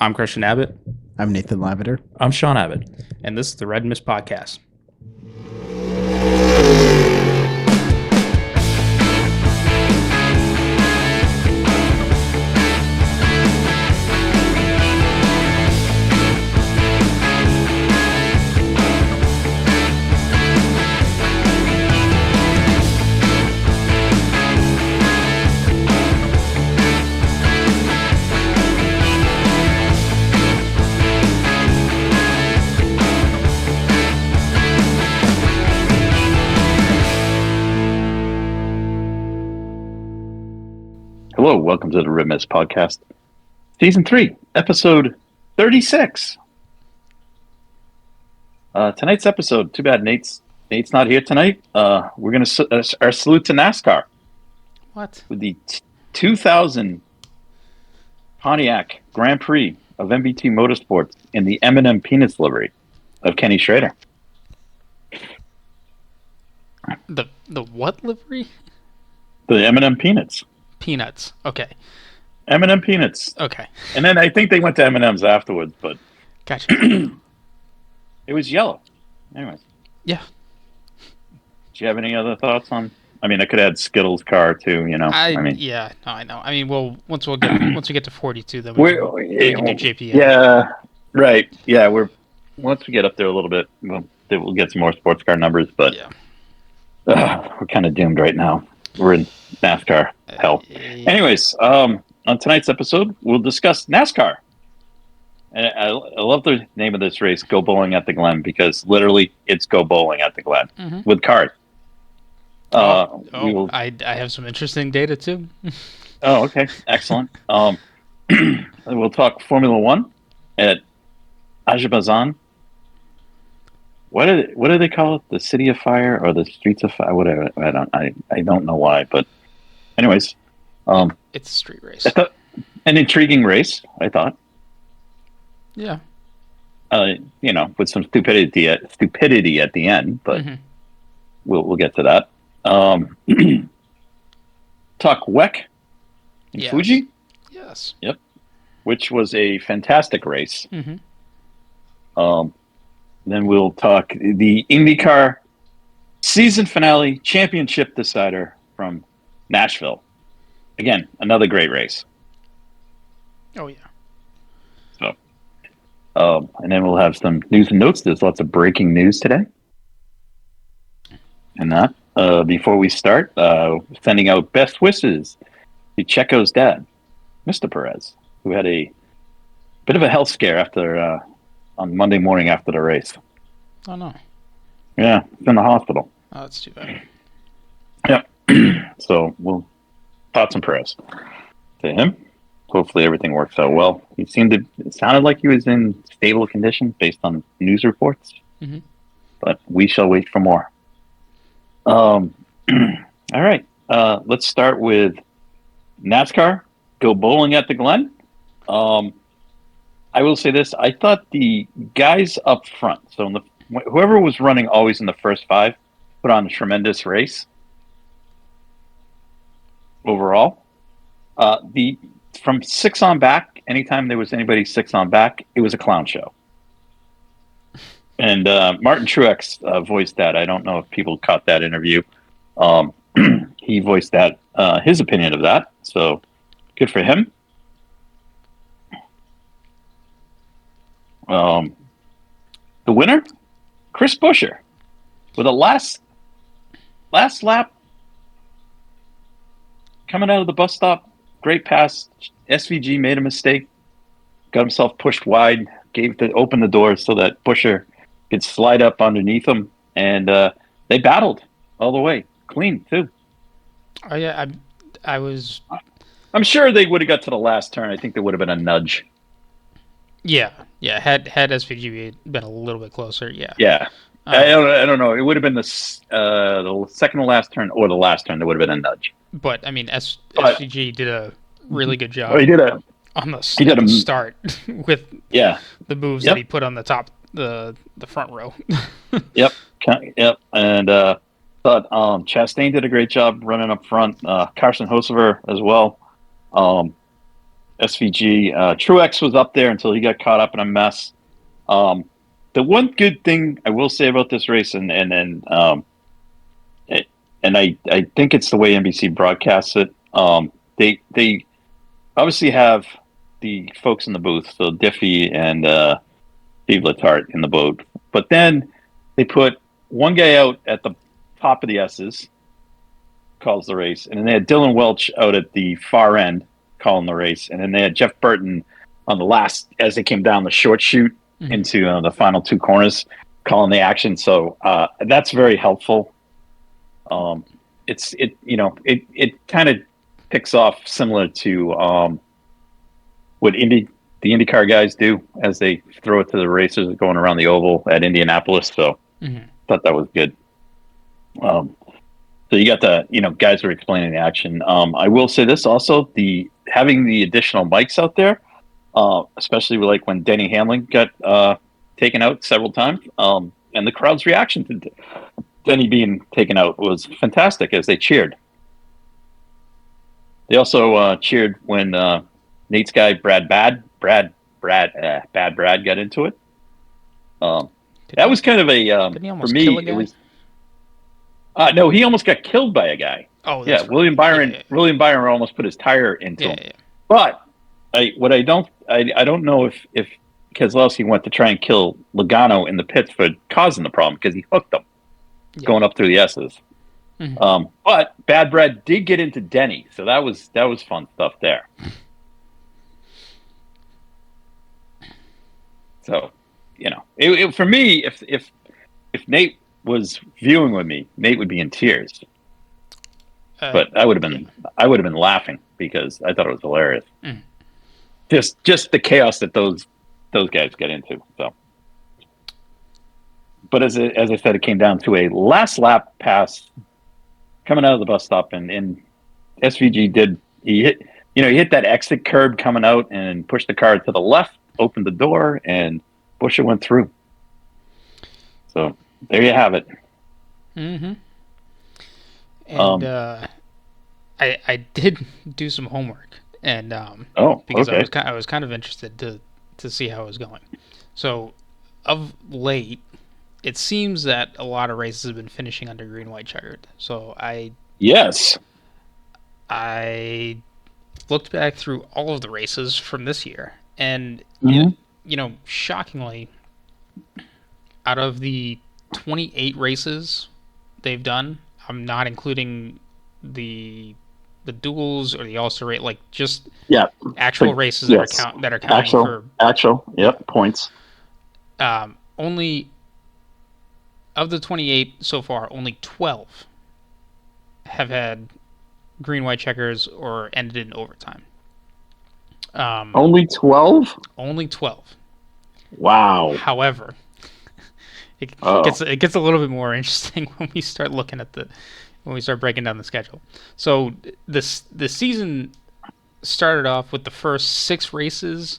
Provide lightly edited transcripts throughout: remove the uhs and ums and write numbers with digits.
I'm Christian Abbott. I'm Nathan Lavender. I'm Sean Abbott, and this is the Red Mist Podcast. Hello, welcome to the Red Mist Podcast, Season 3, Episode 36. Tonight's episode, too bad Nate's not here tonight. We're going to our salute to NASCAR. What? With the 2000 Pontiac Grand Prix of MBT Motorsports in the M&M Peanuts livery of Kenny Schrader. The what livery? The M&M Peanuts. Peanuts. Okay. M&M Peanuts. Okay. And then I think they went to M&M's afterwards, but Gotcha. it was yellow. Anyways. Yeah. Do you have any other thoughts on? I mean, I could add Skittles' car too. You know. Yeah. No, I know. I mean, well, once we get to 42, then we can do JPM. Yeah. Right. Yeah. Once we get up there a little bit, we'll get some more sports car numbers. But yeah. We're kind of doomed right now. We're in NASCAR hell. Anyways, on tonight's episode, we'll discuss NASCAR. And I love the name of this race, Go Bowling at the Glen, because literally it's Go Bowling at the Glen with cars. I have some interesting data too. Oh, okay. Excellent. We'll talk Formula One at Azerbaijan. What do they call it? The City of Fire or the Streets of Fire? Whatever. I don't know why, but anyways, it's a street race. An intriguing race, I thought. Yeah. With some stupidity at the end, but we'll get to that. Talk WEC in Fuji. Yes. Yep. Which was a fantastic race. Then we'll talk the IndyCar season finale championship decider from Nashville. Again, another great race. Oh, yeah. So, and then we'll have some news and notes. There's lots of breaking news today. And that, before we start, sending out best wishes to Checo's dad, Mr. Perez, who had a bit of a health scare after on Monday morning after the race. Oh, no. Yeah, he's in the hospital. Oh, that's too bad. Yeah. So we'll thoughts and prayers to him. Hopefully everything works out well. It sounded like he was in stable condition based on news reports. But we shall wait for more. All right. Let's start with NASCAR. Go Bowling at the Glen. I will say this. I thought the guys up front, so whoever was running always in the first five, put on a tremendous race overall. From six on back, anytime there was anybody six on back, it was a clown show. And Martin Truex voiced that. I don't know if people caught that interview. He voiced that, his opinion of that. So good for him. The winner, Chris Buescher, with a last lap coming out of the bus stop. Great pass. SVG made a mistake, got himself pushed wide, opened the door so that Buescher could slide up underneath him, and they battled all the way, clean too. Oh yeah, I'm sure they would have got to the last turn. I think there would have been a nudge. Yeah. Had SVG been a little bit closer, yeah. Yeah. I don't know. It would have been the second to last turn or the last turn. There would have been a nudge. But I mean, SVG did a really good job. He did a start with the moves that he put on the top, the front row. Yep. And thought Chastain did a great job running up front. Carson Hocevar as well. SVG. Truex was up there until he got caught up in a mess. The one good thing I will say about this race, and I think it's the way NBC broadcasts it. They obviously have the folks in the booth, so Diffie and Steve Letarte in the boat, but then they put one guy out at the top of the S's, calls the race, and then they had Dylan Welch out at the far end calling the race, and then they had Jeff Burton on the last as they came down the short chute into the final two corners calling the action. So that's very helpful. It kind of picks off similar to what the IndyCar guys do as they throw it to the racers going around the oval at Indianapolis. So thought that was good. So you got the guys were explaining the action. I will say this also: having the additional mics out there, especially like when Denny Hamlin got taken out several times, and the crowd's reaction to Denny being taken out was fantastic as they cheered. They also cheered when Nate's guy Brad got into it. That was kind of a for me. It was no, he almost got killed by a guy. Oh, that's right. William Byron. Yeah. William Byron almost put his tire into him. Yeah. But I don't know if Keselowski went to try and kill Logano in the pits for causing the problem because he hooked him going up through the S's. But Bad Brad did get into Denny, so that was fun stuff there. So, for me, if Nate was viewing with me, Nate would be in tears. But I would have been laughing because I thought it was hilarious. Just the chaos that those guys get into. So, but as I said, it came down to a last lap pass coming out of the bus stop, and SVG hit that exit curb coming out and pushed the car to the left, opened the door, and Buescher went through. So there you have it. And I did do some homework, and because okay. I was kind of interested to see how it was going. So of late, it seems that a lot of races have been finishing under green, white, checkered. So I looked back through all of the races from this year, and shockingly, out of the 28 races they've done, I'm not including the duels or the All-Star rate, like just actual races that are counting for actual points. Only of the 28 so far, only 12 have had green, white checkers or ended in overtime. Only 12? Only 12. Wow. However, it gets a little bit more interesting when we start looking at when we start breaking down the schedule. So the season started off with the first 6 races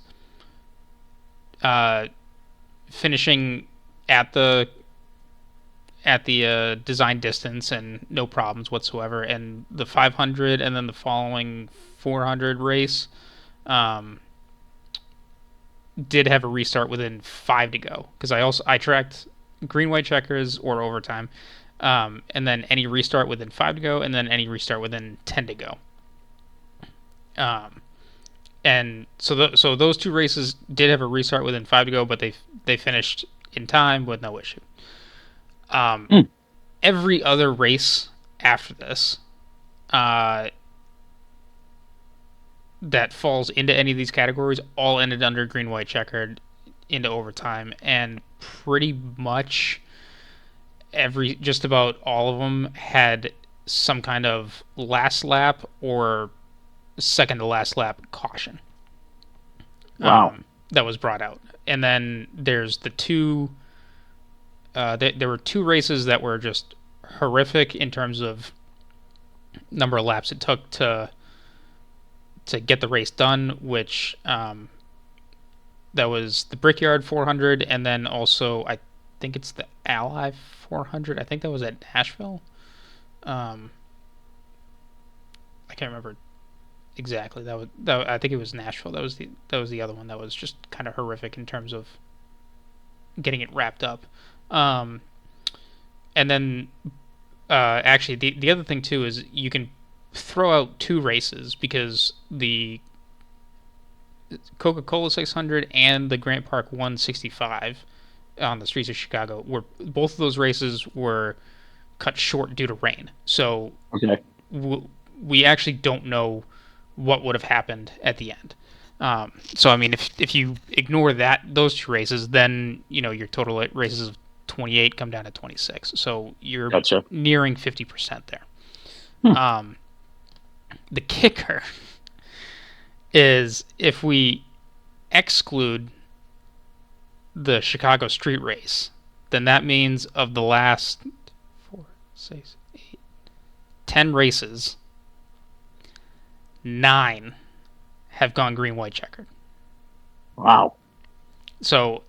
finishing at the design distance and no problems whatsoever, and the 500 and then the following 400 race did have a restart within 5 to go, because I tracked green, white checkers or overtime, and then any restart within 5 to go, and then any restart within 10 to go. And so those 2 races did have a restart within 5 to go, but they finished in time with no issue. Every other race after this that falls into any of these categories all ended under green, white, checkered into overtime, and pretty much just about all of them had some kind of last lap or second to last lap caution. Wow. That was brought out. And then there's the 2 there were 2 races that were just horrific in terms of number of laps it took to get the race done, which that was the Brickyard 400, and then also I think it's the Ally 400. I think that was at Nashville. I can't remember exactly. I think it was Nashville. That was the other one that was just kind of horrific in terms of getting it wrapped up. Um, and then actually, the other thing too is you can throw out two races because the Coca-Cola 600 and the Grant Park 165 on the streets of Chicago were both of those races were cut short due to rain. So Okay. we actually don't know what would have happened at the end. So I mean, if you ignore those two races, then your total races of 28 come down to 26. So you're Gotcha. nearing 50% there. Hmm. The kicker is if we exclude the Chicago street race, then that means of the last 4, 6, 8, 10 races, 9 have gone green, white, checkered. Wow. So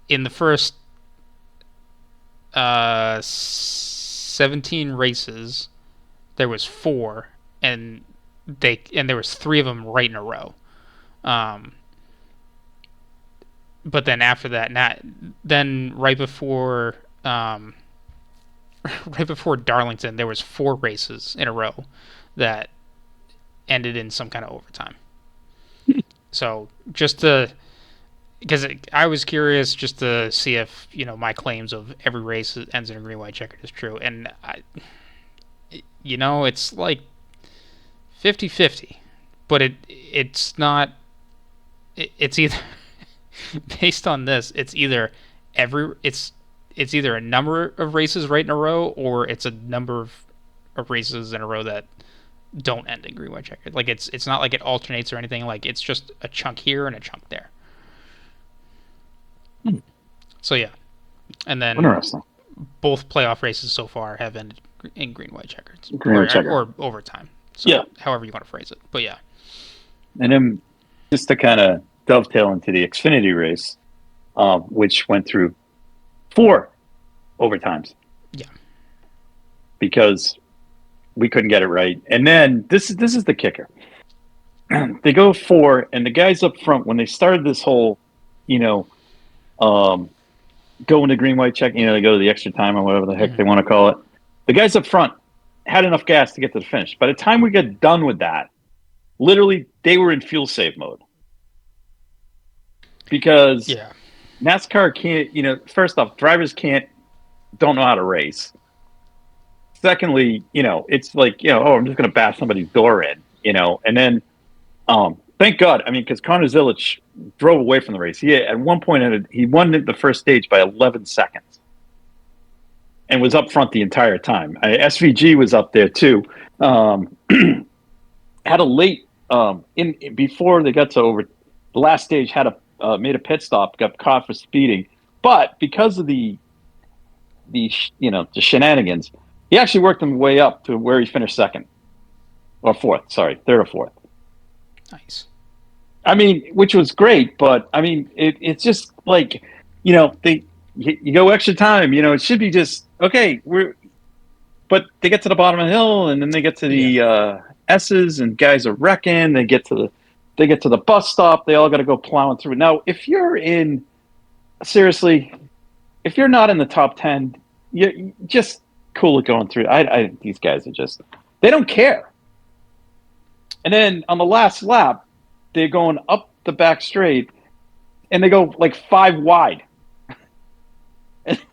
in the first 17 races, there was 4, and there was 3 of them right in a row. But then after that, then right before right before Darlington, there was 4 races in a row that ended in some kind of overtime. So just to because I was curious just to see if my claims of every race ends in a green white checkered is true, and it's like 50-50, but it's not. It's either based on this, it's either a number of races right in a row or it's a number of races in a row that don't end in green white checkered. Like it's not like it alternates or anything. Like it's just a chunk here and a chunk there. Hmm. So yeah, and then Interesting. both playoff races so far have ended in green white checkers Green white checker. or overtime. So Yeah. however you want to phrase it, but yeah. And then just to kind of dovetail into the Xfinity race, which went through 4 overtimes. Yeah. Because we couldn't get it right. And then this is the kicker. They go 4, and the guys up front, when they started this whole, going to green, white check, they go to the extra time or whatever the heck they want to call it. The guys up front had enough gas to get to the finish. By the time we got done with that, literally they were in fuel save mode. Because NASCAR can't, first off, drivers don't know how to race. Secondly, it's like, I'm just going to bash somebody's door in, and then thank God, because Connor Zilic drove away from the race. At one point, he won the first stage by 11 seconds and was up front the entire time. SVG was up there too. Had a late, before they got to over the last stage, made a pit stop, got caught for speeding. But because of the shenanigans, he actually worked him way up to where he finished third or fourth. Nice. Which was great, but it's just like, you go extra time. It should be just okay. But they get to the bottom of the hill, and then they get to the S's, and guys are wrecking. They get to the bus stop. They all got to go plowing through. Now, if you're not in the top 10, you just cool it going through. These guys are just, they don't care. And then on the last lap, they're going up the back straight, and they go like 5 wide.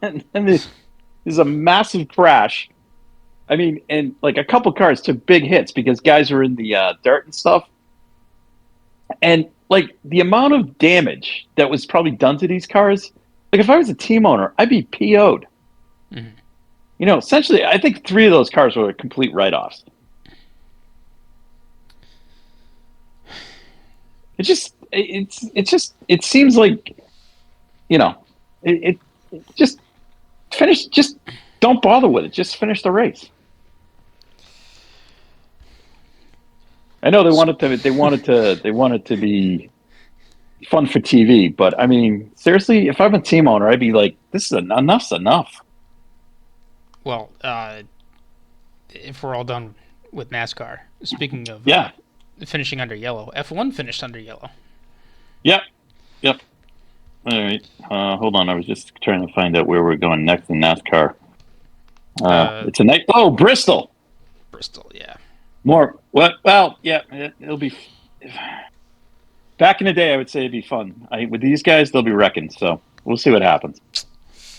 And then there's a massive crash. And like a couple cars took big hits because guys were in the dirt and stuff. And like the amount of damage that was probably done to these cars, like if I was a team owner, I'd be PO'd. Mm-hmm. Essentially, I think 3 of those cars were complete write-offs. It seems like, it just finish. Just don't bother with it. Just finish the race. I know they wanted to be fun for TV, but seriously, if I'm a team owner, I'd be like, this is enough's enough. Well, if we're all done with NASCAR, speaking of finishing under yellow. F1 finished under yellow. Yep. Yep. All right. Hold on. I was just trying to find out where we're going next in NASCAR. It's a night. Oh, Bristol. Bristol, yeah. More. What? Well, yeah. It'll be. Back in the day, I would say it'd be fun. With these guys, they'll be wrecking. So we'll see what happens.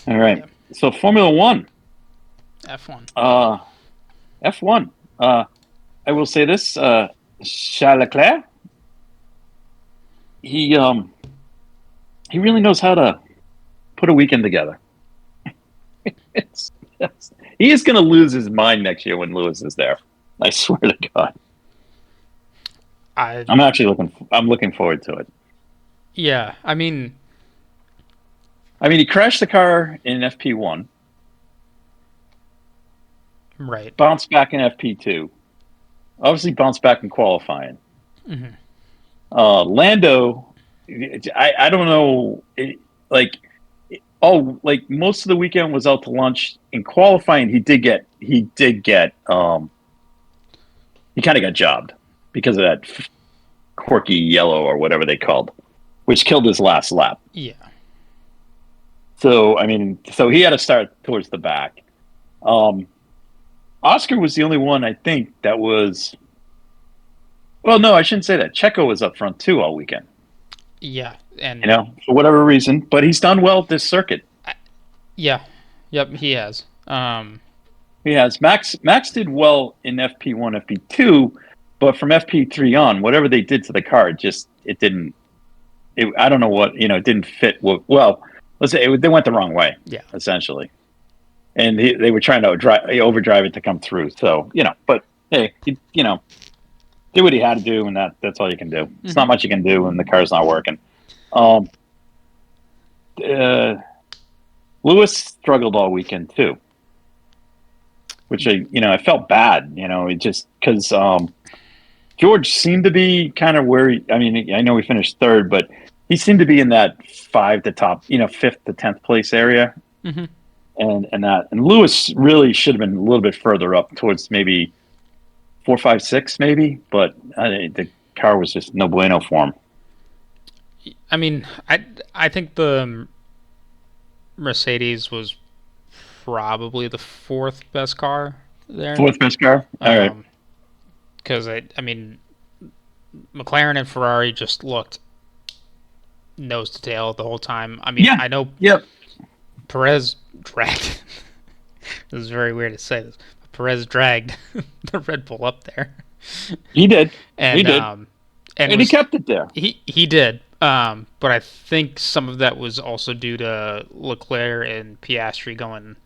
All right. Yeah. So Formula One. F1. F1. I will say this. Charles Leclerc. He really knows how to put a weekend together. He is going to lose his mind next year when Lewis is there. I swear to God. I'm actually looking forward to it. Yeah, I mean, he crashed the car in FP1. Right. Bounced back in FP2. Obviously bounced back in qualifying. Mm-hmm. Lando, I don't know, most of the weekend was out to lunch. In qualifying, he kind of got jobbed because of that quirky yellow or whatever they called, which killed his last lap. Yeah. So he had to start towards the back. Oscar was the only one, I think, that was. Well, no, I shouldn't say that. Checo was up front too all weekend. Yeah, and for whatever reason, but he's done well this circuit. Yeah, yep, he has. He has. Max did well in FP1, FP2, but from FP3 on, whatever they did to the car, it didn't. I don't know what it didn't fit. Well, let's say they went the wrong way. Yeah, essentially, and they were trying to overdrive it to come through. So but hey, did what he had to do, and that's all you can do. Mm-hmm. It's not much you can do when the car's not working. Lewis struggled all weekend too, which I felt bad. It just because George seemed to be kind of where I know he finished third, but he seemed to be in that 5 to top, 5th to 10th place area, mm-hmm. and Lewis really should have been a little bit further up towards maybe 4, 5, 6 maybe, but the car was just no bueno for him. I think the Mercedes was probably the 4th best car there. 4th best car? All right. Because, McLaren and Ferrari just looked nose to tail the whole time. I know Perez dragged. This is very weird to say this. But Perez dragged the Red Bull up there. He did. And, he did. And he kept it there. He did. But I think some of that was also due to Leclerc and Piastri going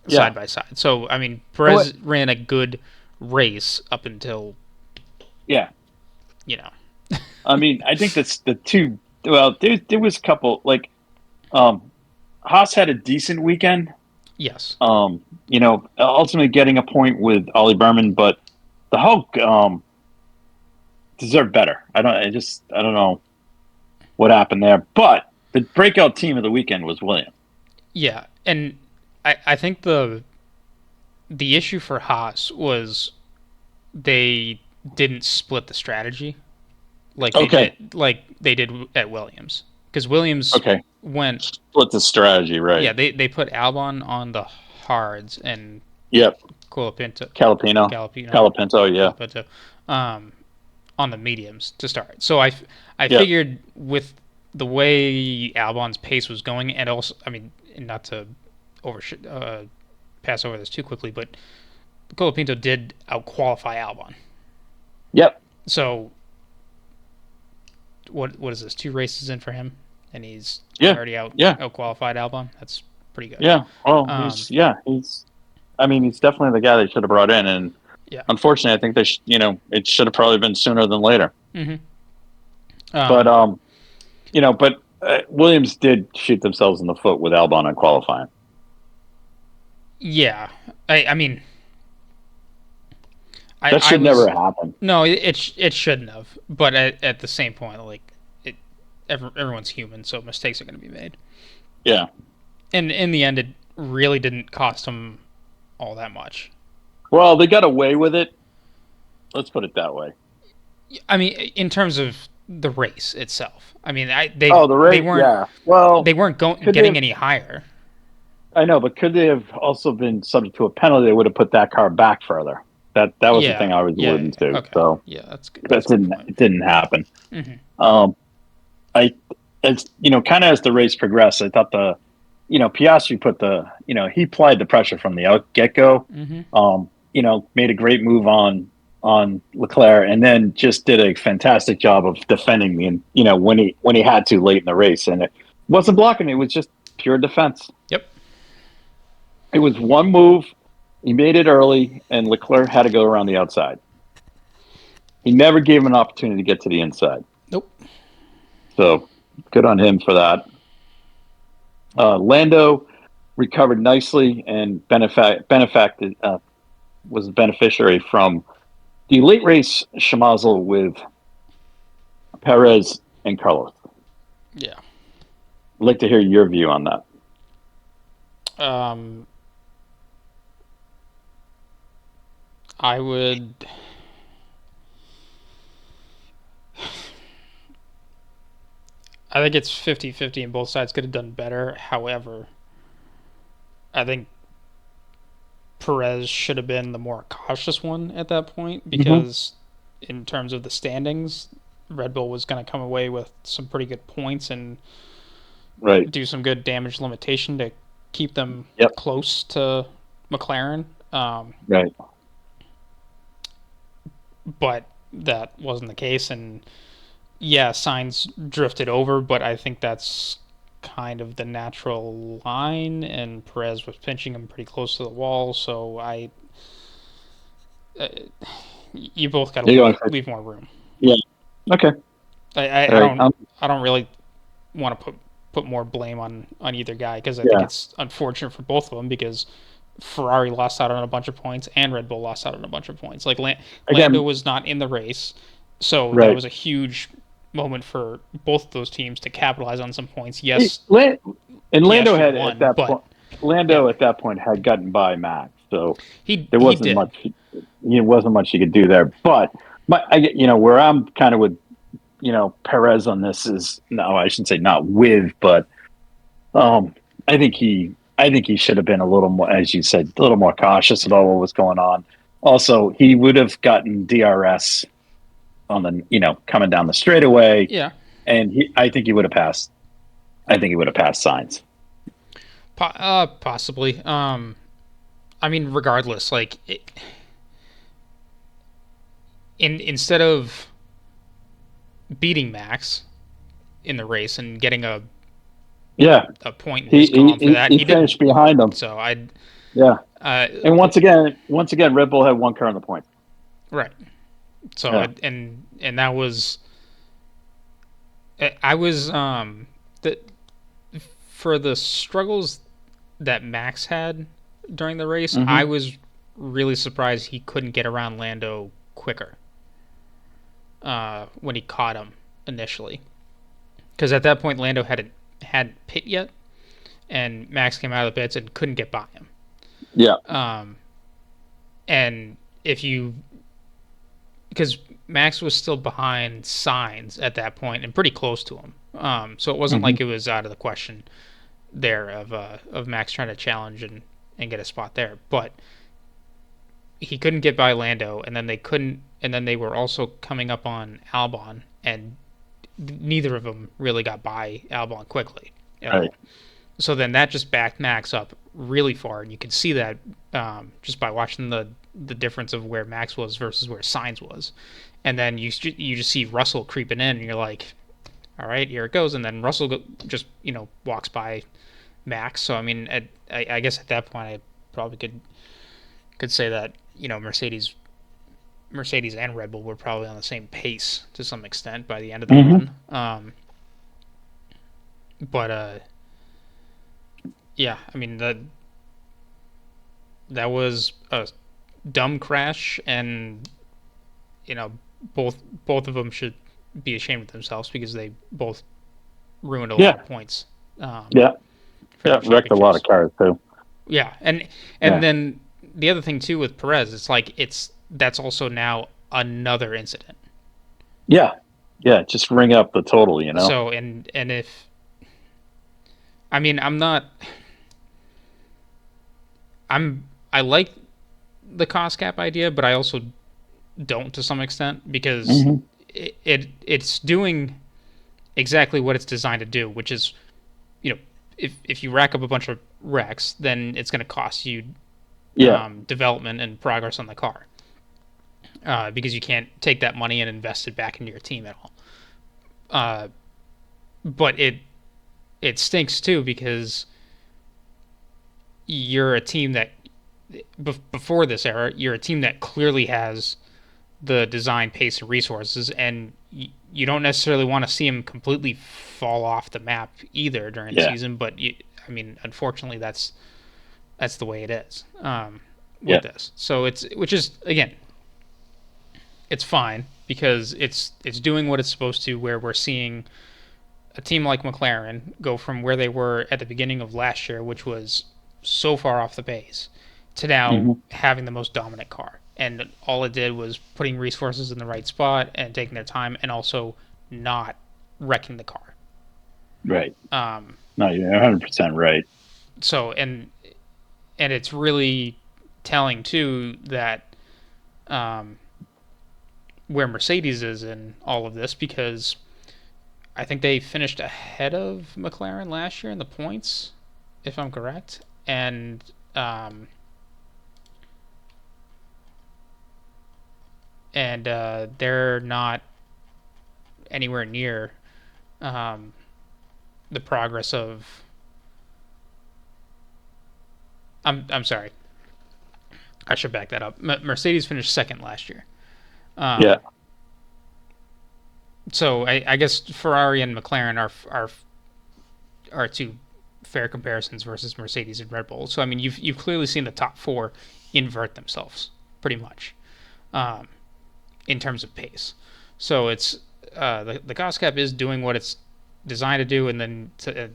side by side. So, Perez ran a good race up until... Yeah. I think that's the two... Well, there was a couple... Haas had a decent weekend. Yes. Ultimately getting a point with Ollie Berman, but the Hulk deserved better. I don't know what happened there, but the breakout team of the weekend was Williams. Yeah, and I think the issue for Haas was they didn't split the strategy like they did at Williams, because Williams went split the strategy, right? Yeah, they put Albon on the hards and Calapinto, on the mediums to start. So I figured with the way Albon's pace was going, and also, not to pass over this too quickly, but Colapinto did out-qualify Albon. Yep. So what is this? 2 races in for him, and he's already out-qualified Albon. That's pretty good. Yeah. Well, he's definitely the guy they should have brought in, and unfortunately, I think it should have probably been sooner than later. Mm-hmm. But Williams did shoot themselves in the foot with Albon on qualifying. Yeah, that should never happen. No, it shouldn't have. But at the same point, everyone's human, so mistakes are going to be made. Yeah. And in the end, it really didn't cost them all that much. Well, they got away with it. Let's put it that way. I mean, in terms of the race itself. I mean, Oh, the rate, yeah. Well, they weren't could they getting have? any higher. I know, but could they have also been subject to a penalty that would have put that car back further? That was the Yeah, thing I was yeah, alluding to. okay, So yeah, that's good. That's that a good didn't point. it didn't happen. Hmm. Um, I as kind of as the race progressed, I thought Piastri put he applied the pressure from the get go. Hmm. Made a great move on Leclerc, and then just did a fantastic job of defending me. And when he had to late in the race, and it wasn't blocking; it was just pure defense. Yep. It was one move. He made it early, and Leclerc had to go around the outside. He never gave him an opportunity to get to the inside. Nope. So good on him for that. Lando recovered nicely and was a beneficiary from the late race schmozzle with Perez and Carlos. Yeah. I'd like to hear your view on that. Um, I would. I think it's 50-50 and both sides could have done better. However, I think Perez should have been the more cautious one at that point Mm-hmm. because, in terms of the standings, Red Bull was going to come away with some pretty good points and Right. do some good damage limitation to keep them Yep. close to McLaren. Right. But that wasn't the case. And yeah, Sainz drifted over, but I think that's kind of the natural line. And Perez was pinching him pretty close to the wall. So uh, you both got to leave more room. Yeah. Okay. I All right. I don't really want to put more blame on either guy because I think Yeah. it's unfortunate for both of them because Ferrari lost out on a bunch of points and Red Bull lost out on a bunch of points. Like Lando Again. was not in the race, so that Right. was a huge moment for both of those teams to capitalize on some points. Yes, And Lando Piastri had at won, that but point. Lando yeah, at that point had gotten by Max, so there he wasn't did. much. Wasn't much he could do there. But where I'm kind of with Perez on this is no, I shouldn't say not with, but I think he should have been a little more, as you said, a little more cautious about what was going on. Also, he would have gotten DRS on the coming down the straightaway, Yeah, and I think he would have passed. I think he would have passed Sainz. possibly. I mean, regardless, like instead of beating Max in the race and getting Yeah, a point in his column for that, he he finished didn't. behind him. So I, Yeah, uh, and once again, Red Bull had one car in the points. right. So Yeah. and that was I was that for the struggles that Max had during the race, I Mm-hmm. was really surprised he couldn't get around Lando quicker when he caught him initially. Because at that point, Lando hadn't pit yet, and Max came out of the pits and couldn't get by him. Yeah. And if you, because Max was still behind Sainz at that point and pretty close to him, so it wasn't Mm-hmm. like it was out of the question there of Max trying to challenge and get a spot there, but he couldn't get by Lando, and then they couldn't, and then they were also coming up on Albon, and neither of them really got by Albon quickly at Right. all. So then that just backed Max up really far, and you could see that just by watching the difference of where Max was versus where Sainz was, and then you just see Russell creeping in, and you're like, all right, here it goes, and then Russell just walks by Max. So I mean, I guess at that point I probably could say that Mercedes and Red Bull were probably on the same pace to some extent by the end of the Mm-hmm. run. But yeah, I mean that was a dumb crash, and you know both of them should be ashamed of themselves because they both ruined a lot of points. Yeah. For Yeah. their Wrecked a lot of championships. cars too. Yeah, and Yeah. then the other thing too with Perez, it's like that's also now another incident. Yeah, yeah, just ring up the total, you know. So and if I mean I'm not I like the cost cap idea, but I also don't to some extent because Hmm. it's doing exactly what it's designed to do, which is if you rack up a bunch of wrecks, then it's going to cost you Yeah, development and progress on the car because you can't take that money and invest it back into your team at all. Uh, but it stinks too because you're a team that before this era, you're a team that clearly has the design, pace, and resources, and you don't necessarily want to see them completely fall off the map either during the yeah, season. But I mean, unfortunately, that's the way it is yeah. with this. So which is again, it's fine because it's doing what it's supposed to. Where we're seeing a team like McLaren go from where they were at the beginning of last year, which was so far off the pace, to now Hmm. having the most dominant car. And all it did was putting resources in the right spot and taking their time and also not wrecking the car. Right. Um, No, you're 100% right. so and it's really telling too that um, where Mercedes is in all of this because I think they finished ahead of McLaren last year in the points, if I'm correct, and um, they're not anywhere near um, the progress of. I'm sorry, I should back that up. Mercedes finished second last year. Yeah. Um, so I guess Ferrari and McLaren are two fair comparisons versus Mercedes and Red Bull. So I mean, you've clearly seen the top four invert themselves pretty much um, in terms of pace. So it's the cost cap is doing what it's designed to do, and then to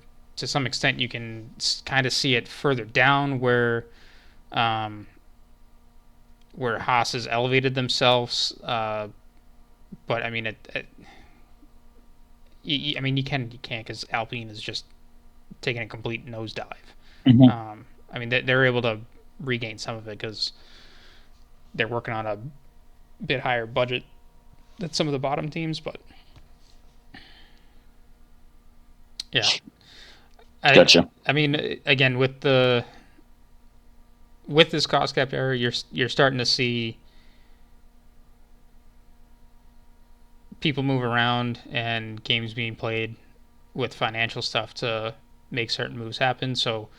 some extent you can kind of see it further down um, where Haas has elevated themselves. But I mean, I mean, you can't because Alpine is just taking a complete nosedive. Hmm. I mean, they're able to regain some of it because they're working on a bit higher budget than some of the bottom teams. But yeah, Gotcha. I mean, again with this cost cap era, you're starting to see people move around and games being played with financial stuff to make certain moves happen. So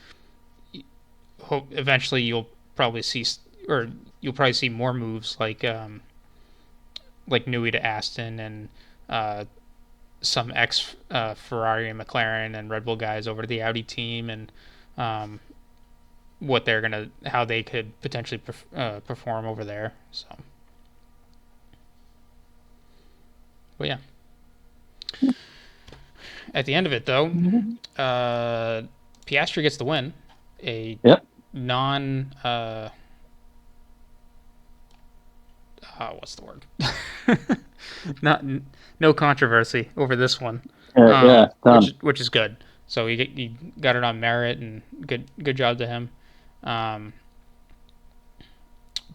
hope eventually probably see or you'll probably see more moves like Newey to Aston and uh, some ex Ferrari and McLaren and Red Bull guys over to the Audi team and um, what they're gonna how they could potentially perform over there. So, but yeah, at the end of it though, uh, Piastri gets the win, a Yep. non what's the word? Not no controversy over this one, Yeah. Done. which is good. So he got it on merit and good job to him. Um,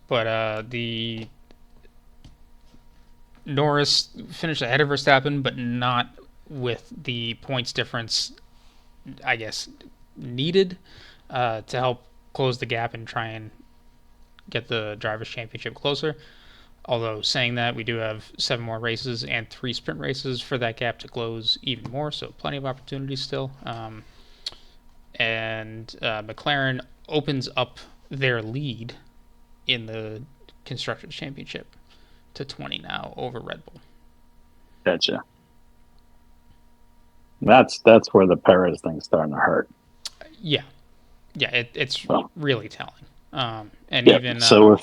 but the Norris finished ahead of Verstappen, but not with the points difference, I guess, needed to help close the gap and try and get the drivers' championship closer. Although saying that, we do have 7 more races and 3 sprint races for that gap to close even more, so plenty of opportunities still. And McLaren opens up their lead in the Constructors' Championship to 20 now over Red Bull. Gotcha. That's where the Perez thing's starting to hurt. Yeah, yeah, it's So, really telling. And yeah. even So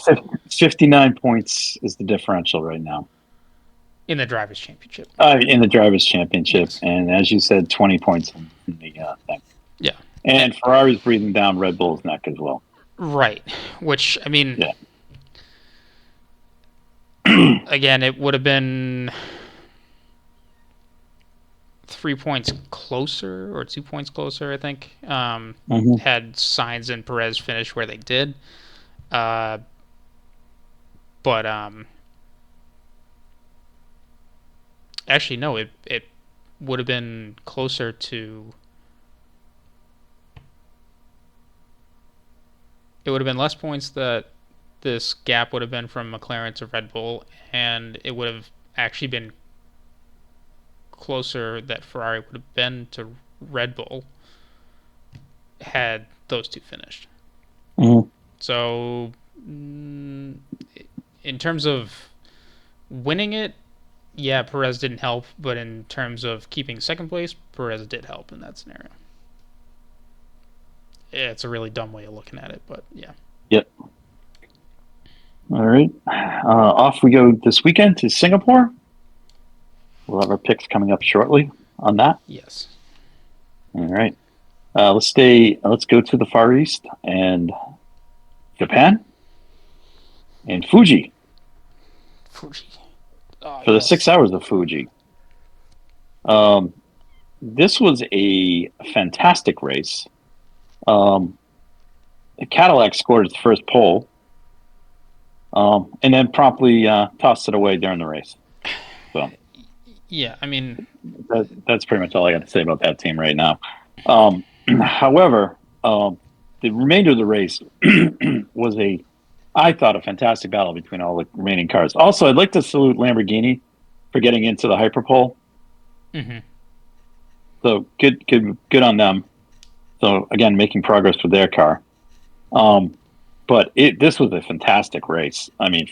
59 points is the differential right now in the Drivers' Championship. in the Drivers' Championship, Yes. and as you said, 20 points in the thing. Yeah. And Ferrari's breathing down Red Bull's neck as well. Right. Which, I mean, Yeah. again, it would have been 3 points closer or 2 points closer, I think. Mm-hmm. Had Sainz and Perez finish where they did. Uh, but actually, no, it would have been closer to. It would have been less points that this gap would have been from McLaren to Red Bull, and it would have actually been closer that Ferrari would have been to Red Bull had those two finished. Mm-hmm. So, in terms of winning it, yeah, Perez didn't help, but in terms of keeping second place, Perez did help in that scenario. Yeah, it's a really dumb way of looking at it, but yeah. Yep. All right. Off we go this weekend to Singapore. We'll have our picks coming up shortly on that. Yes. All right. Let's go to the Far East and Japan and Fuji. Fuji. Oh, For the yes. 6 hours of Fuji. This was a fantastic race. The Cadillac scored its first pole, and then promptly tossed it away during the race. So, yeah, I mean, that's pretty much all I got to say about that team right now. However, the remainder of the race was I thought, a fantastic battle between all the remaining cars. Also, I'd like to salute Lamborghini for getting into the hyperpole. mm-hmm. So good on them. So again, making progress with their car. But this was a fantastic race. I mean,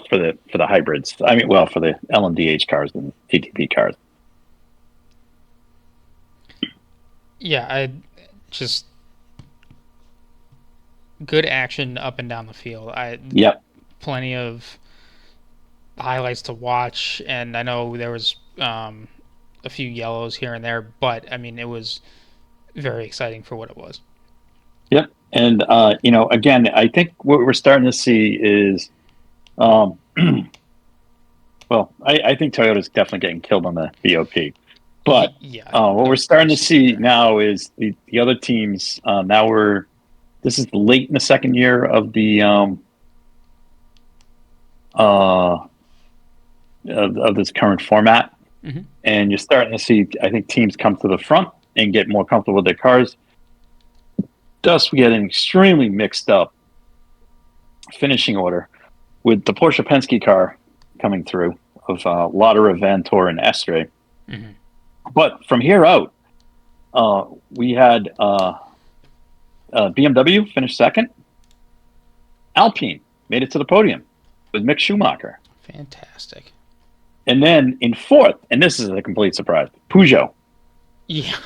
for the hybrids. I mean, well, for the LMDH cars and TTP cars. Yeah, I just good action up and down the field. Yep. Plenty of highlights to watch, and I know there was a few yellows here and there, but I mean, it was very exciting for what it was. Yep. And, again, I think what we're starting to see is, well, I think Toyota's definitely getting killed on the BOP. But yeah, what we're starting to see now is the other teams. This is late in the second year of the of this current format. Mm-hmm. And you're starting to see, I think, teams come to the front and get more comfortable with their cars. Thus, we get an extremely mixed up finishing order with the Porsche Penske car coming through of Lauderer, Vanthoor, and Estre. Mm-hmm. But from here out, we had BMW finish second. Alpine made it to the podium with Mick Schumacher. Fantastic. And then in fourth, and this is a complete surprise, Peugeot. Yeah.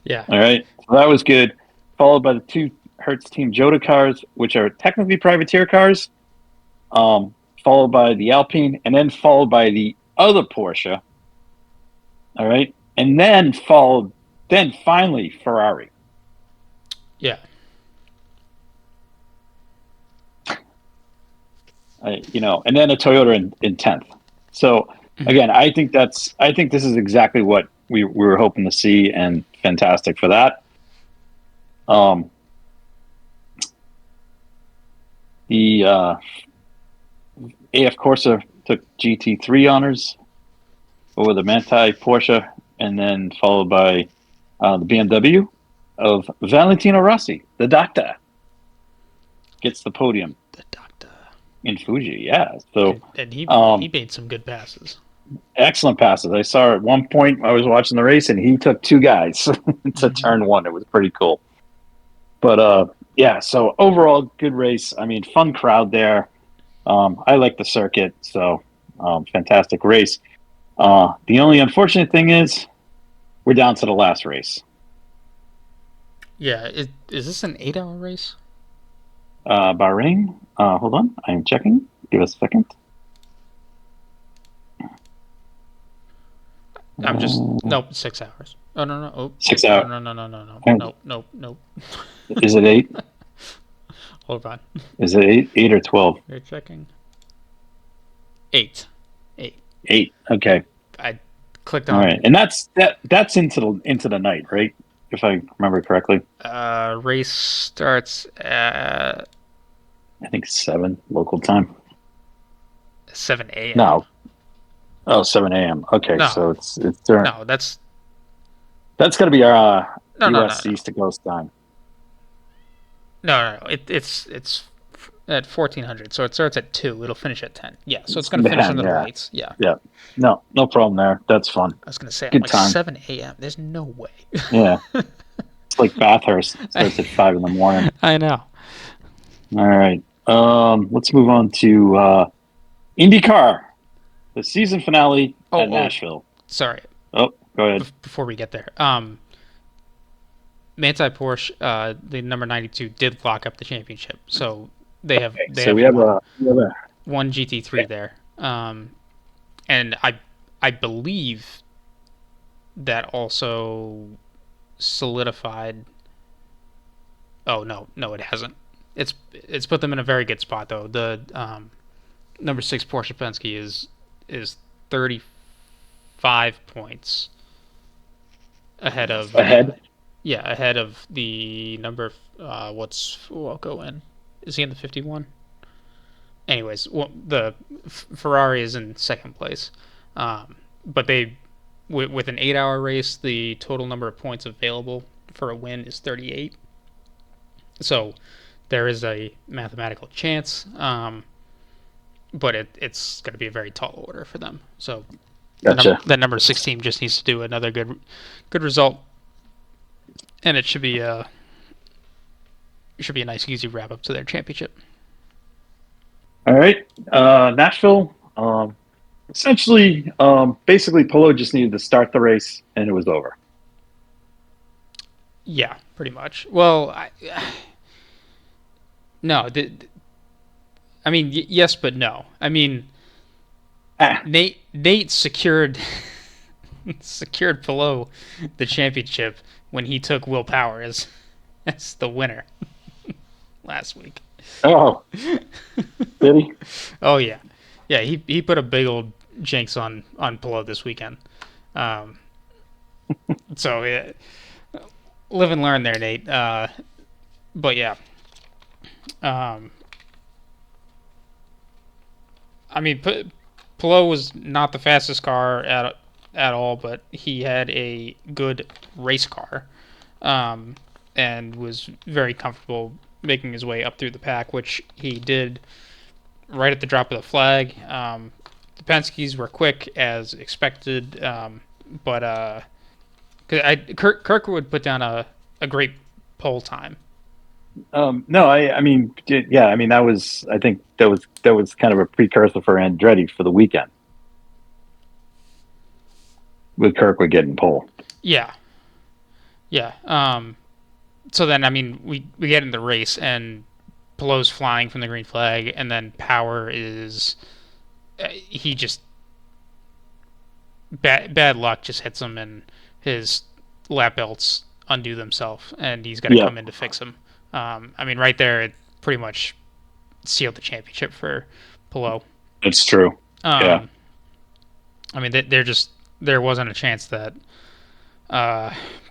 Yeah. All right. So that was good. Followed by the two Hertz Team Jota cars, which are technically privateer cars. Followed by the Alpine, and then followed by the other Porsche. All right. And then finally Ferrari. Yeah. And then a Toyota in 10th. So again, I think this is exactly what we were hoping to see, and fantastic for that. The AF Corsa took GT3 honors over the Manthey Porsche, and then followed by the BMW of Valentino Rossi, the Doctor, gets the podium. The Doctor in Fuji, yeah. So and he made some good passes. Excellent passes. I saw at one point I was watching the race, and he took two guys to turn one. It was pretty cool. But yeah, so overall, good race. I mean, fun crowd there. I like the circuit, so fantastic race. The only unfortunate thing is we're down to the last race. Yeah, is this an 8-hour race? Bahrain. Hold on, I'm checking. Give us a second. I'm just nope, 6 hours. Oh no. Oh, 6 hours. No. Is it 8? Hold on. Is it 8 or 12? You're checking. 8. 8. Okay. I clicked All on. right, and that's into the night, right? If I remember correctly. Race starts at I think 7 local time. 7 a.m. No. Oh, 7 a.m. Okay, No, so it's during. no, that's That's got to be our no, no, no, U.S. no, East Coast time. no, no. It's at 1400, so it starts at 2. It'll finish at 10. Yeah, so it's gonna finish Man, under the yeah, lights. Yeah, yeah. No, no problem there. That's fun. I was gonna say, I'm Good like time. 7 a.m. There's no way. Yeah, it's like Bathurst starts at 5 in the morning. I know. All right. Let's move on to IndyCar, the season finale at Oh, Nashville. sorry. Oh, go ahead. Before we get there, Manti Porsche, the number 92, did lock up the championship, so they have Okay, they so have we have a one GT3 there, and I believe that also solidified. Oh no, it hasn't. It's put them in a very good spot though. The number 6 Porsche Penske is 35 points ahead of ahead. yeah, ahead of the number. I'll go in. Is he in the 51? Anyways, well, the Ferrari is in second place, but with an 8-hour race, the total number of points available for a win is 38. So there is a mathematical chance, but it's going to be a very tall order for them. So Gotcha. that number 16 just needs to do another good result, and it should be a nice easy wrap up to their championship. All right, Nashville. Essentially, basically, Palou just needed to start the race, and it was over. Yeah, pretty much. Well, no, I mean yes, but no. I mean Nate secured Palou the championship when he took Will Power as the winner last week. Oh, did he? Oh yeah, yeah. He put a big old jinx on Palou this weekend. So yeah, live and learn there, Nate. But yeah, I mean, Palou was not the fastest car at all, but he had a good race car, and was very comfortable making his way up through the pack, which he did right at the drop of the flag. The Penske's were quick as expected, but Kirkwood put down a great pole time. No, I mean, yeah, I mean I think that was kind of a precursor for Andretti for the weekend with Kirkwood getting pole. Yeah, yeah. So then, I mean, we get in the race, and Palou's flying from the green flag, and then Power is he just bad luck just hits him, and his lap belts undo themselves, and he's got to come in to fix them. I mean, right there, it pretty much sealed the championship for Palou. It's true. Yeah. I mean, there wasn't a chance that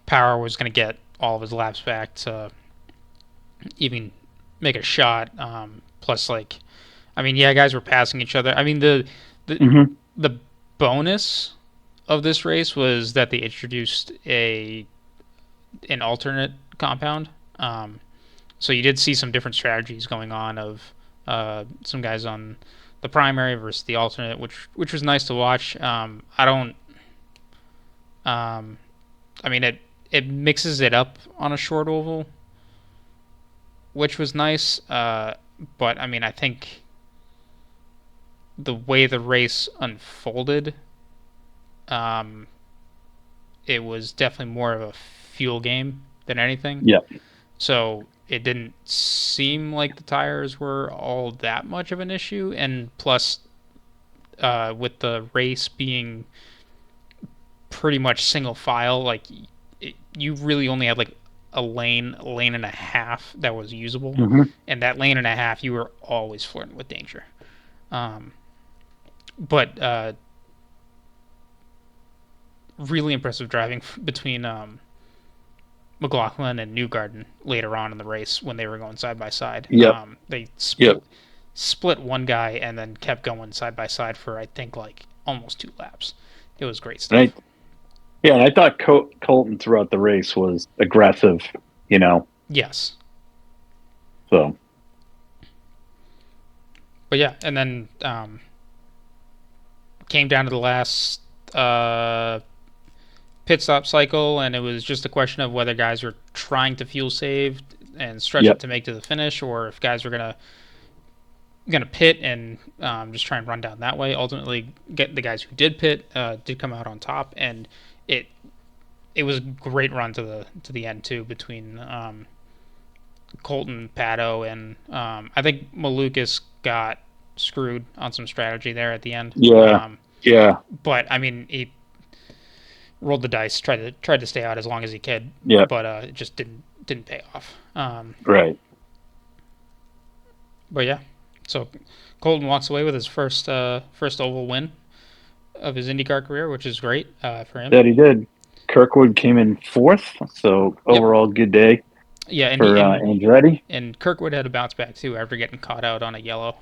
Power was going to get all of his laps back to even make a shot. Plus, like, I mean, yeah, guys were passing each other. I mean, the bonus of this race was that they introduced an alternate compound. So you did see some different strategies going on of some guys on the primary versus the alternate, which was nice to watch. I don't. I mean, it mixes it up on a short oval, which was nice. But I mean, I think the way the race unfolded, it was definitely more of a fuel game than anything. Yeah. So it didn't seem like the tires were all that much of an issue, and plus, with the race being pretty much single file, like you really only had like a lane and a half that was usable, and that lane and a half you were always flirting with danger. But really impressive driving between McLaughlin and Newgarden later on in the race when they were going side by side. Yep. They Yep. split one guy and then kept going side by side for I think like almost 2 laps. It was great stuff. And I thought Colton throughout the race was aggressive, Yes, so. but yeah, and then came down to the last pit stop cycle, and it was just a question of whether guys were trying to fuel save and stretch it Yep. to make to the finish, or if guys were gonna pit and just try and run down that way. Ultimately, get the guys who did pit did come out on top, and it was a great run to the end too between Colton, Pato, and I think Malukas got screwed on some strategy there at the end. Yeah. Yeah. But I mean, he rolled the dice, tried to stay out as long as he could. Yeah. But it just didn't pay off. Right. But yeah, so Colton walks away with his first oval win of his IndyCar career, which is great for him. That he did. Kirkwood came in fourth, so overall good day Yeah, for Andretti. And Kirkwood had a bounce back too after getting caught out on a yellow.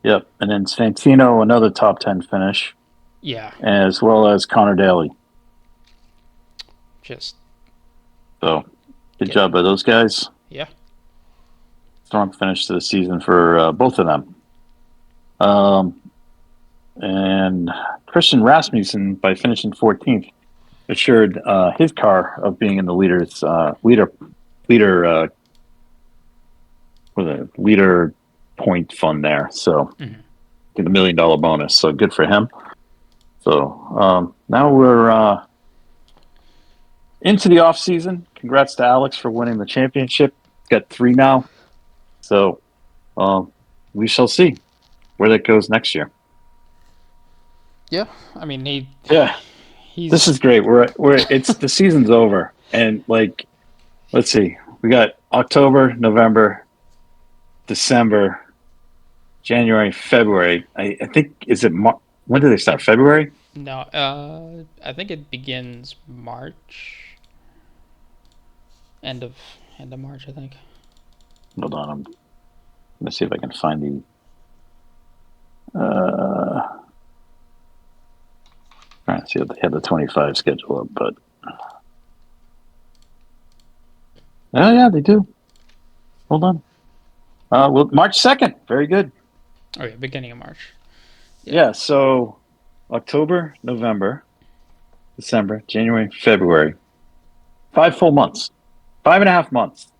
Yep, and then Santino, another top 10 finish. Yeah, as well as Connor Daly. just So good job by those guys. Yeah. Strong finish to the season for both of them. And Christian Rasmussen, by finishing 14th, assured his car of being in the leader point fund there. So get $1 million bonus. So good for him. So now we're into the off season. Congrats to Alex for winning the championship. Got 3 now. So we shall see where that goes next year. Yeah, I mean this is great. It's the season's over, and let's see, we got October, November, December, January, February. I think when do they start? February? No, I think it begins March. End of March, I think. Hold on, I'm gonna see if I can find trying to see if they had the 25 schedule up, but oh yeah, they do. Hold on. Well, March 2nd. Very good. Oh yeah, beginning of March. Yeah, so October, November, December, January, February. 5 full months. 5.5 months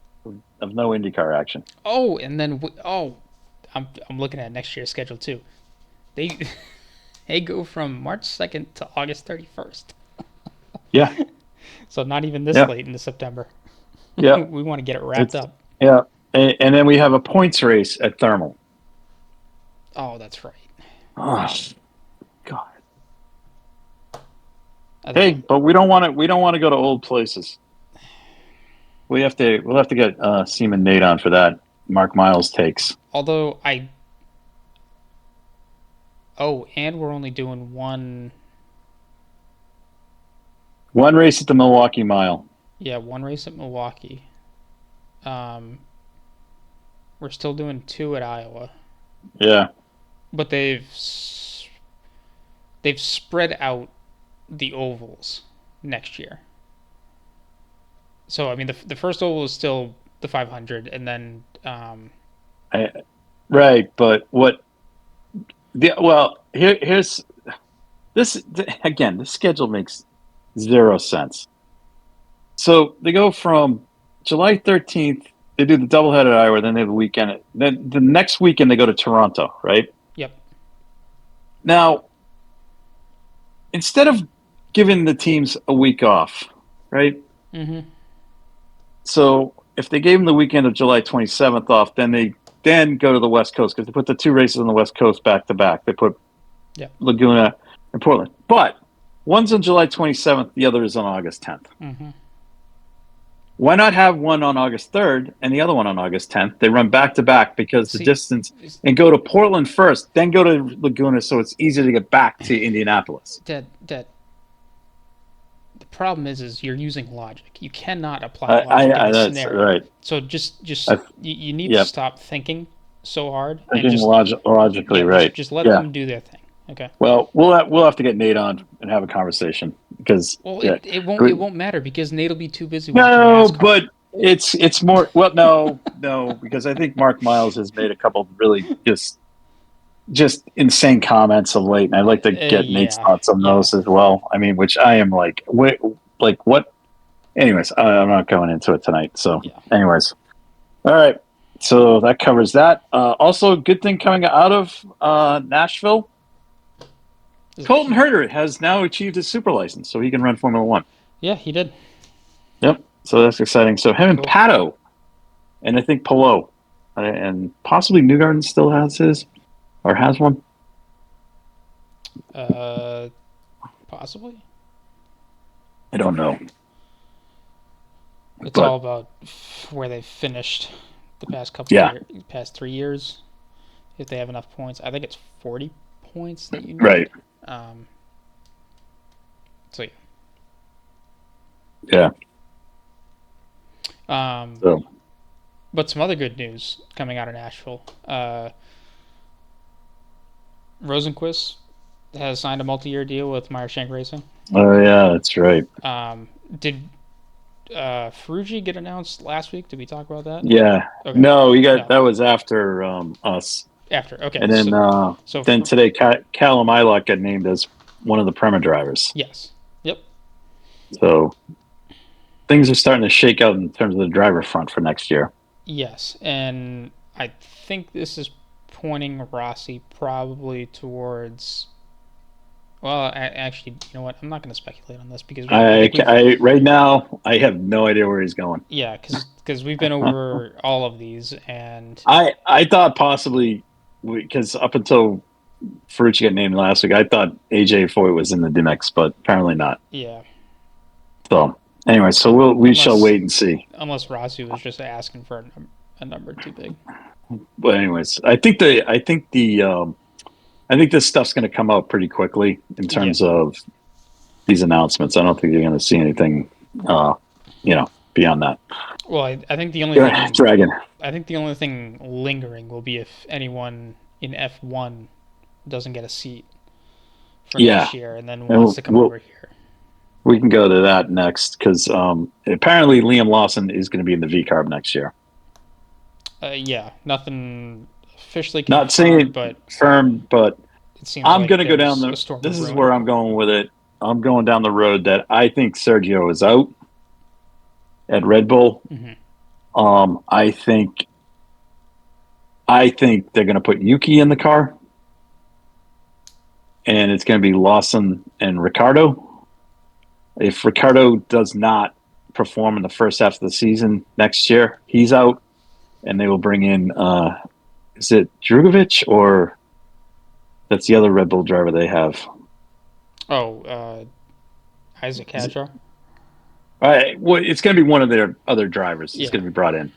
of no IndyCar action. Oh, and then I'm looking at next year's schedule too. They go from March 2nd to August 31st. Yeah. So not even this late into September. Yeah. We want to get it wrapped up. Yeah. And then we have a points race at Thermal. Oh, that's right. Oh, God. Hey, but we don't want to go to old places. We'll have to get Seaman Nate on for that. Mark Miles takes. Although and we're only doing one race at the Milwaukee Mile. Yeah, one race at Milwaukee. We're still doing 2 at Iowa. Yeah. But they've spread out the ovals next year. So I mean the first oval is still the 500, and then right, but here's this again. This schedule makes 0 sense. So they go from July 13th. They do the doubleheader at Iowa, then they have the weekend. Then the next weekend they go to Toronto, right? Yep. Now, instead of giving the teams a week off, right? Mm-hmm. So if they gave them the weekend of July 27th off, then they go to the West Coast because they put the 2 races on the West Coast back to back. They put Laguna and Portland. But one's on July 27th, the other is on August 10th. Mm-hmm. Why not have one on August 3rd and the other one on August 10th? They run back to back because the distance, and go to Portland first, then go to Laguna, so it's easier to get back to Indianapolis. Dead. problem is you're using logic. You cannot apply logic in I this that's scenario. right. So just I, you need to yep. stop thinking so hard and Thinking just logically, right? just let Yeah. them do their thing. Okay. Well, we'll have to get Nate on and have a conversation because Well, yeah. it won't matter because Nate'll be too busy watching No, NASCAR. but it's more. Well, no, because I think Mark Miles has made a couple really just insane comments of late, and I'd like to get Nate's Yeah, thoughts on yeah. those as well. I mean, which I am like, like what? Anyways, I'm not going into it tonight. So, Yeah. anyways, all right. So that covers that. Also, good thing coming out of Nashville. Colton Herter has now achieved his super license, so he can run Formula One. Yeah, he did. Yep. So that's exciting. So him and Cool. Pato, and I think Palou, and possibly Newgarden still has his, or has one. Possibly. I don't know. It's But all about where they finished the past past 3 years. If they have enough points, I think it's 40 points that you need. Right. So Yeah. So but some other good news coming out of Nashville. Rosenquist has signed a multi-year deal with Meyer Shank Racing. Oh yeah, that's right. Did Ferrucci get announced last week? Did we talk about that? Yeah. Okay. No, that was after us. After, okay. And then then today Callum Ilott got named as one of the Prema drivers. Yes. Yep. So things are starting to shake out in terms of the driver front for next year. Yes, and I think this is pointing Rossi probably towards. Well, actually, you know what? I'm not going to speculate on this because right now I have no idea where he's going. Yeah, because we've been over all of these, and I thought possibly because up until Ferrucci got named last week, I thought AJ Foyt was in the mix, but apparently not. Yeah. So anyway, so we shall wait and see. Unless Rossi was just asking for a number too big. But anyways, I think this stuff's going to come out pretty quickly in terms of these announcements. I don't think you're going to see anything, beyond that. Well, I think the only thing Dragon. I think the only thing lingering will be if anyone in F1 doesn't get a seat for next year and then wants to come over here. We can go to that next because apparently Liam Lawson is going to be in the V Carb next year. Yeah, nothing officially confirmed, not saying firm, but it seems I'm like going to go down this is where I'm going with it. I'm going down the road that I think Sergio is out at Red Bull. Mm-hmm. I think they're going to put Yuki in the car, and it's going to be Lawson and Ricardo. If Ricardo does not perform in the first half of the season next year, he's out, and they will bring in is it Drugovich or that's the other Red Bull driver they have? Oh, Isaac Hadjar. Well, it's going to be one of their other drivers. It's going to be brought in.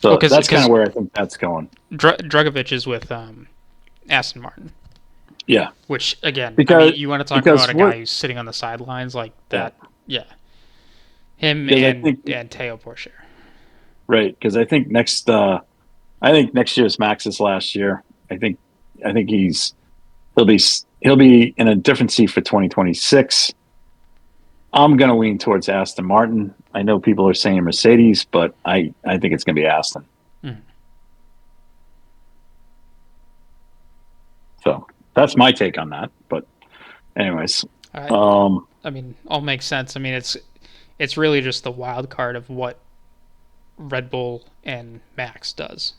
So that's kind of where I think that's going. Drugovich is with Aston Martin. Yeah. Which, again, you want to talk about a guy who's sitting on the sidelines like that. Yeah. Him and Teo Buescher. Right, because I think next year's Max's last year. I think he'll be in a different seat for 2026. I'm going to lean towards Aston Martin. I know people are saying Mercedes, but I think it's going to be Aston. Mm. So that's my take on that. But anyways, all makes sense. I mean, it's really just the wild card of what Red Bull and Max does.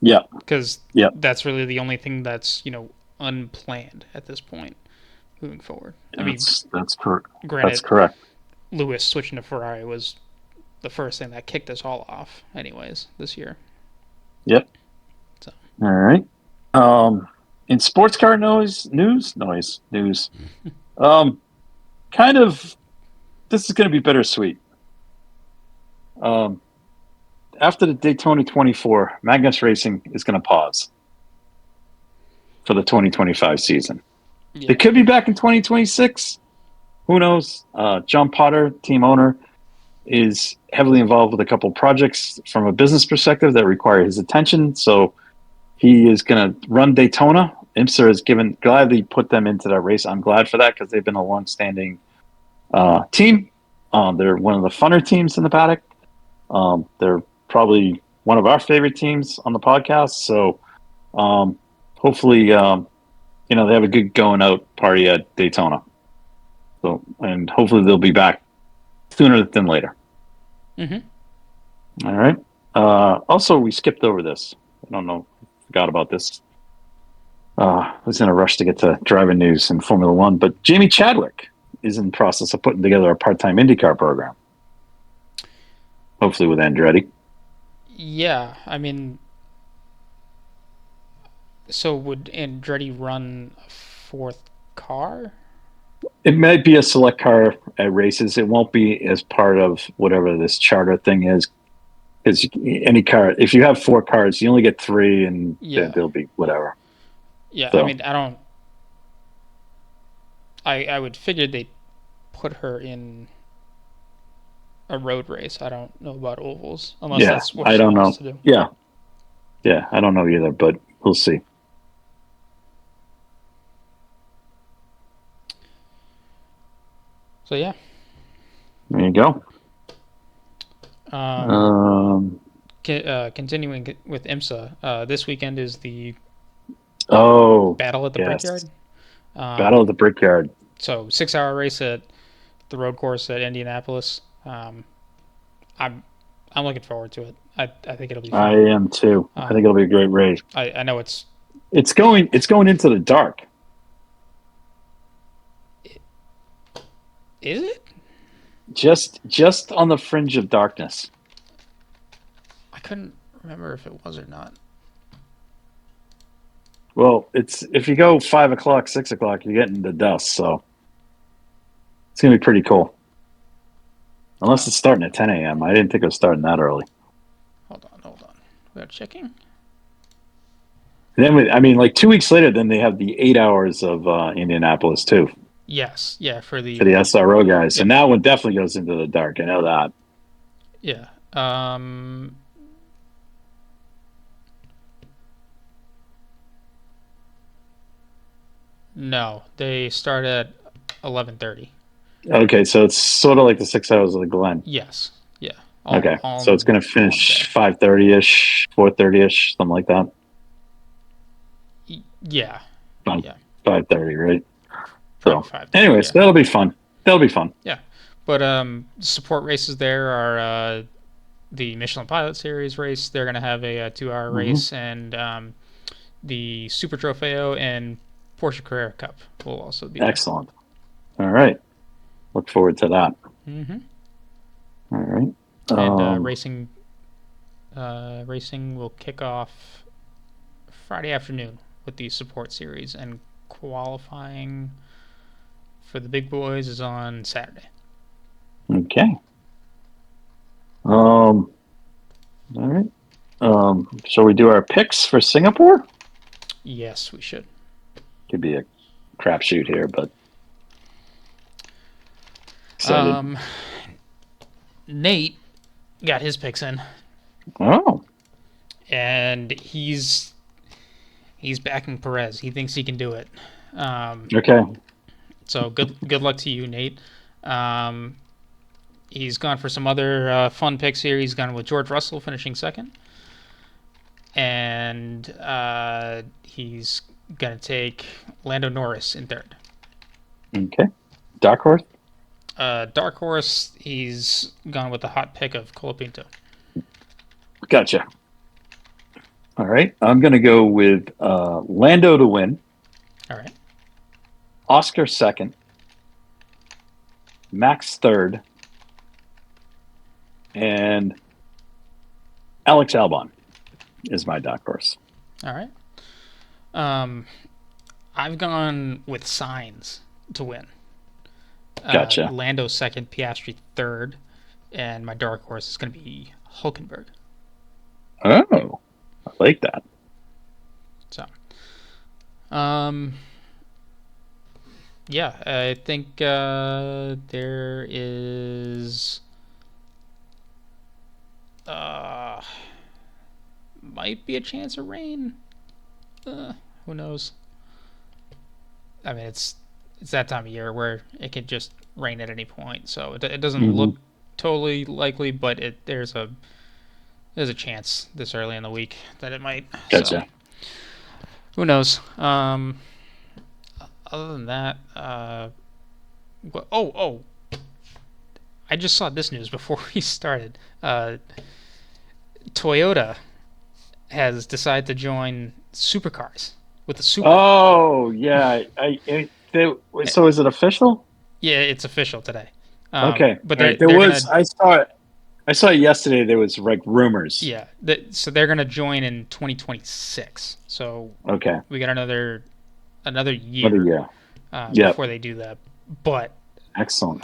Yeah. Because that's really the only thing that's, unplanned at this point moving forward. That's correct. Granted, that's correct. Lewis switching to Ferrari was the first thing that kicked us all off anyways this year. Yep. So. All right. In sports car news. Kind of, this is going to be bittersweet. After the Daytona 24, Magnus Racing is going to pause for the 2025 season. Yeah. They could be back in 2026, who knows? John Potter, team owner, is heavily involved with a couple projects from a business perspective that require his attention. So he is going to run Daytona. IMSA has gladly put them into that race. I'm glad for that because they've been a long-standing team. They're one of the funner teams in the paddock. They're probably one of our favorite teams on the podcast. So hopefully, they have a good going out party at Daytona. So, and hopefully they'll be back sooner than later. Mm-hmm. All right. Also, we skipped over this. I don't know. Forgot about this. I was in a rush to get to driving news in Formula One, but Jamie Chadwick is in the process of putting together a part-time IndyCar program. Hopefully with Andretti. Yeah, I mean, so would Andretti run a fourth car? It might be a select car at races. It won't be as part of whatever this charter thing is. Because any car, if you have 4 cars, you only get 3, and Yeah. they'll be whatever. Yeah, So. I mean, I would figure they'd put her in a road race. I don't know about ovals, unless that's what she wants to do. Yeah, I don't know either, but we'll see. So yeah. There you go. Continuing with IMSA, this weekend is the Battle at the Brickyard. Battle at the Brickyard. So 6-hour race at the road course at Indianapolis. I'm looking forward to it. I think it'll be fun. I am too. I think it'll be a great race. I know it's going into the dark. Is it? Just on the fringe of darkness. I couldn't remember if it was or not. Well, if you go 5 o'clock, 6 o'clock, you're getting the dusk, so it's gonna be pretty cool. Unless it's starting at 10 a.m. I didn't think it was starting that early. Hold on. We are checking. Then, like 2 weeks later, then they have the 8 hours of Indianapolis too. Yes, yeah, for the SRO guys. Yep. And that one definitely goes into the dark. I know that. Yeah. No, they start at 11:30. Okay, so it's sort of like the 6 hours of the Glen. Yes. Yeah. So it's going to finish 5:30ish, 4:30ish, something like that. Yeah. 5:30, right? So, 5:30, anyways, that'll be fun. Yeah, but support races there are the Michelin Pilot Series race. They're going to have a 2-hour race, and the Super Trofeo and Porsche Carrera Cup will also be excellent. All right, look forward to that. Mm-hmm. All right, and racing will kick off Friday afternoon with the support series, and qualifying for the big boys is on Saturday. Okay. All right. Shall we do our picks for Singapore? Yes, we should. Could be a crapshoot here, but excited. Nate got his picks in. Oh. And he's backing Perez. He thinks he can do it. Okay. So good luck to you, Nate. He's gone for some other fun picks here. He's gone with George Russell finishing second. And he's going to take Lando Norris in third. Okay. Dark horse? Dark horse, he's gone with the hot pick of Colapinto. Gotcha. All right. I'm going to go with Lando to win. All right. Oscar second. Max third. And Alex Albon is my dark horse. All right. I've gone with Sainz to win. Gotcha. Lando second, Piastri third, and my dark horse is going to be Hülkenberg. Oh, I like that. So, Yeah, I think there is uh, might be a chance of rain. Who knows? I mean, it's that time of year where it could just rain at any point, so it doesn't Hmm. look totally likely, but there's a chance this early in the week that it might. So Gotcha. who knows? Other than that, oh, I just saw this news before we started. Toyota has decided to join supercars with the Supra. Oh yeah. So is it official? Yeah, it's official today. Okay. But All right. they're gonna I saw it. I saw it yesterday. There was like rumors. yeah, so they're gonna join in 2026. So Okay. we got another What a year year. Yep. before they do that. But Excellent.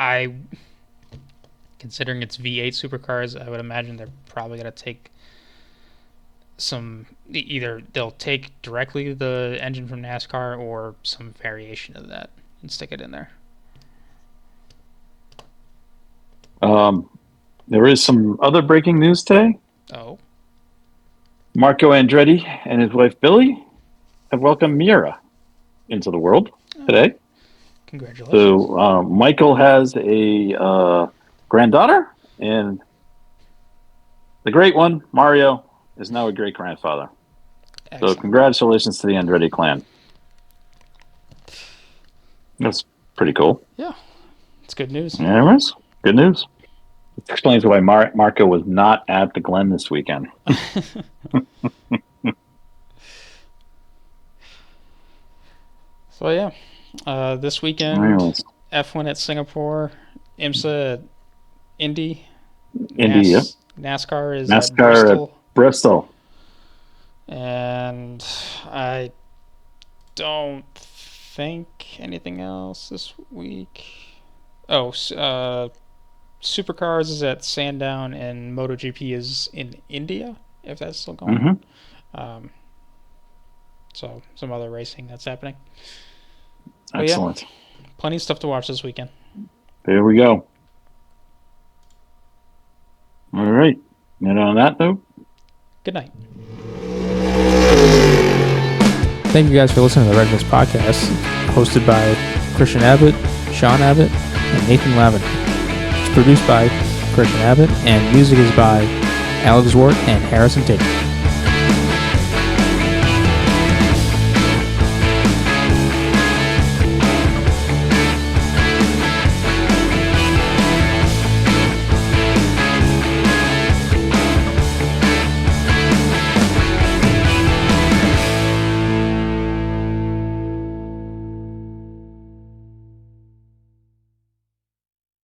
considering it's V8 supercars, I would imagine they're probably gonna take either they'll take directly the engine from NASCAR or some variation of that and stick it in there. There is some other breaking news today. Oh, Marco Andretti and his wife Billy have welcomed Mira into the world today. congratulations! So Michael has a granddaughter, and the great one, Mario, is now a great grandfather. So Excellent. congratulations to the Andretti clan. That's pretty cool. Yeah, it's good news. Anyways, good news. It explains why Marco was not at the Glen this weekend. So yeah, this weekend Anyways, F1 at Singapore, IMSA at Indy, Indy, yep. NASCAR is at NASCAR Bristol, at Bristol. and I don't think anything else this week. Oh, Supercars is at Sandown, and MotoGP is in India, if that's still going. Mm-hmm. So some other racing that's happening. Excellent. Yeah, plenty of stuff to watch this weekend. There we go. All right. And on that note, Good night. Thank you guys for listening to the Red Mix Podcast, hosted by Christian Abbott, Sean Abbott, and Nathan Lavin. It's produced by Christian Abbott, and music is by Alex Wart and Harrison Tate.